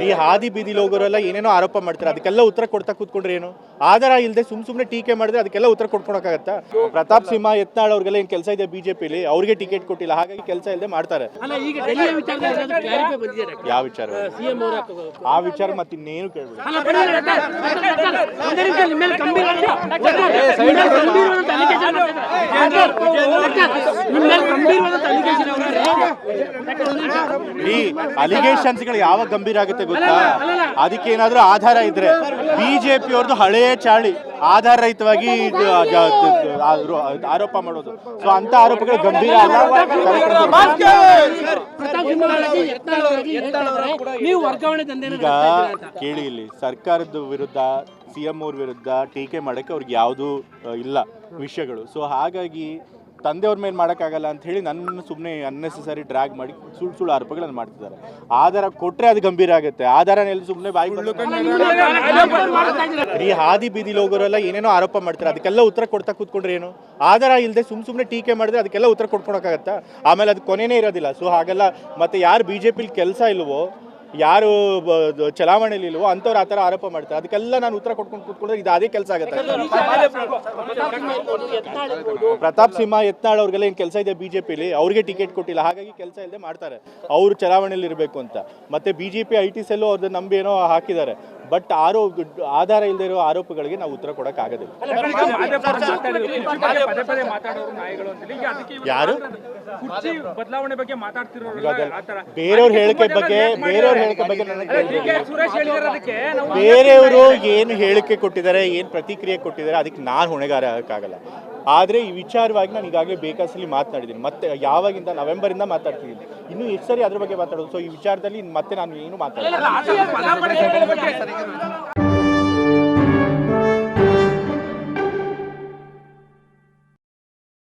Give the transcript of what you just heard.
ಈ ಹಾದಿ ಬೀದಿಲಿ ಹೋಗೋರೆಲ್ಲ ಏನೇನೋ ಆರೋಪ ಮಾಡ್ತಾರೆ, ಅದಕ್ಕೆಲ್ಲ ಉತ್ತರ ಕೊಡ್ತಾ ಕೂತ್ಕೊಂಡ್ರೆ ಏನು? ಆಧಾರ ಇಲ್ಲದೆ ಸುಮ್ಮನೆ ಟೀಕೆ ಮಾಡಿದ್ರೆ ಅದಕ್ಕೆಲ್ಲ ಉತ್ತರ ಕೊಡ್ಕೊಳಕ್ಕಾಗತ್ತಾ? ಪ್ರತಾಪ್ ಸಿಂಹ, ಯತ್ನಾಳ್ ಅವ್ರಿಗೆಲ್ಲ ಏನು ಕೆಲಸ ಇದೆ ಬಿಜೆಪಿಲಿ? ಅವ್ರಿಗೆ ಟಿಕೆಟ್ ಕೊಟ್ಟಿಲ್ಲ, ಹಾಗಾಗಿ ಕೆಲಸ ಇಲ್ಲದೆ ಮಾಡ್ತಾರೆ. ಯಾವ ವಿಚಾರ? ಆ ವಿಚಾರ ಮತ್ತೆ ಇನ್ನೇನು ಕೇಳಬೇಡಿ. ಈ ಅಲಿಗೇಷನ್ಸ್ಗಳು ಯಾವಾಗ ಗಂಭೀರ ಆಗುತ್ತೆ ಗೊತ್ತಾ? ಅದಕ್ಕೆ ಏನಾದ್ರೂ ಆಧಾರ ಇದ್ರೆ, ಬಿಜೆಪಿ ಅವ್ರದ್ದು ಹಳೆಯ ಚಾಳಿ ಆಧಾರ ರಹಿತವಾಗಿ ಆರೋಪ ಮಾಡೋದು. ಸೊ ಅಂತ ಆರೋಪಗಳು ಗಂಭೀರ ಅಲ್ಲ. ಈಗ ಕೇಳಿ, ಇಲ್ಲಿ ಸರ್ಕಾರದ ವಿರುದ್ಧ, ಸಿಎಂ ಅವ್ರ ವಿರುದ್ಧ ಟೀಕೆ ಮಾಡಕ್ಕೆ ಅವ್ರಿಗೆ ಯಾವುದೂ ಇಲ್ಲ ವಿಷಯಗಳು. ಸೊ ಹಾಗಾಗಿ ತಂದೆಯವ್ರ ಮೇಲೆ ಮಾಡೋಕ್ಕಾಗಲ್ಲ ಅಂತ ಹೇಳಿ ನನ್ನನ್ನು ಸುಮ್ಮನೆ ಅನ್ನೆಸೆಸರಿ ಡ್ರ್ಯಾಗ್ ಮಾಡಿ ಸುಳ್ಳು ಆರೋಪಗಳನ್ನು ಮಾಡ್ತಿದ್ದಾರೆ. ಆಧಾರ ಕೊಟ್ಟರೆ ಅದು ಗಂಭೀರ ಆಗುತ್ತೆ. ಆಧಾರನೆಲ್ಲ ಸುಮ್ಮನೆ ಬಾಯಿ ಈ ಹಾದಿ ಬೀದಿಲಿ ಹೋಗೋರೆಲ್ಲ ಏನೇನೋ ಆರೋಪ ಮಾಡ್ತಾರೆ, ಅದಕ್ಕೆಲ್ಲ ಉತ್ತರ ಕೊಡ್ತಾ ಕೂತ್ಕೊಂಡ್ರೆ ಏನು? ಆಧಾರ ಇಲ್ಲದೆ ಸುಮ್ಮನೆ ಟೀಕೆ ಮಾಡಿದ್ರೆ ಅದಕ್ಕೆಲ್ಲ ಉತ್ತರ ಕೊಡ್ಕೊಳಕ್ಕಾಗತ್ತಾ? ಆಮೇಲೆ ಅದು ಕೊನೆಯೇ ಇರೋದಿಲ್ಲ. ಸೊ ಹಾಗೆಲ್ಲ ಮತ್ತೆ ಯಾರು ಬಿಜೆಪಿಲಿ ಕೆಲಸ ಇಲ್ವೋ, ಯಾರು ಚಲಾವಣೆಯಲ್ಲಿ ಇಲ್ವೋ ಅಂಥವ್ರು ಆ ಥರ ಆರೋಪ ಮಾಡ್ತಾರೆ. ಅದಕ್ಕೆಲ್ಲ ನಾನು ಉತ್ತರ ಕೊಟ್ಕೊಂಡು ಕೂತ್ಕೊಂಡ್ರೆ ಇದು ಅದೇ ಕೆಲಸ ಆಗುತ್ತೆ. ಪ್ರತಾಪ್ ಸಿಂಹ, ಯತ್ನಾಳ್ ಅವ್ರಿಗೆಲ್ಲ ಏನು ಕೆಲಸ ಇದೆ ಬಿಜೆಪಿಲಿ? ಅವ್ರಿಗೆ ಟಿಕೆಟ್ ಕೊಟ್ಟಿಲ್ಲ, ಹಾಗಾಗಿ ಕೆಲಸ ಇಲ್ಲದೆ ಮಾಡ್ತಾರೆ. ಅವರು ಚಲಾವಣೆಯಲ್ಲಿ ಇರಬೇಕು ಅಂತ. ಮತ್ತೆ ಬಿಜೆಪಿ IT ಸೆಲ್ಲು ಅವ್ರದ್ದು ನಂಬಿ ಏನೋ ಹಾಕಿದ್ದಾರೆ. ಬಟ್ ಆಧಾರ ಇಲ್ಲದೆ ಇರೋ ಆರೋಪಗಳಿಗೆ ನಾವು ಉತ್ತರ ಕೊಡೋಕ್ಕಾಗೋದಿಲ್ಲ. ಯಾರು ಬೇರೆಯವ್ರ ಹೇಳಿಕೆ ಬಗ್ಗೆ ಬೇರೆಯವರು ಏನು ಹೇಳಿಕೆ ಕೊಟ್ಟಿದ್ದಾರೆ, ಏನು ಪ್ರತಿಕ್ರಿಯೆ ಕೊಟ್ಟಿದ್ದಾರೆ, ಅದಕ್ಕೆ ನಾನು ಹೊಣೆಗಾರ ಆಗಕ್ಕಾಗಲ್ಲ. ಆದರೆ ಈ ವಿಚಾರವಾಗಿ ನಾನು ಈಗಾಗಲೇ ಬೇಕಾಸಲಿ ಮಾತನಾಡಿದ್ದೀನಿ. ಮತ್ತೆ ಯಾವಾಗಿಂದ ನವೆಂಬರಿಂದ ಮಾತಾಡ್ತಿದ್ದೀನಿ. ಇನ್ನೂ ಎಷ್ಟು ಸರಿ ಅದ್ರ ಬಗ್ಗೆ ಮಾತಾಡೋದು? ಸೊ ಈ ವಿಚಾರದಲ್ಲಿ ಮತ್ತೆ ನಾನು ಏನು ಮಾತಾಡೋದು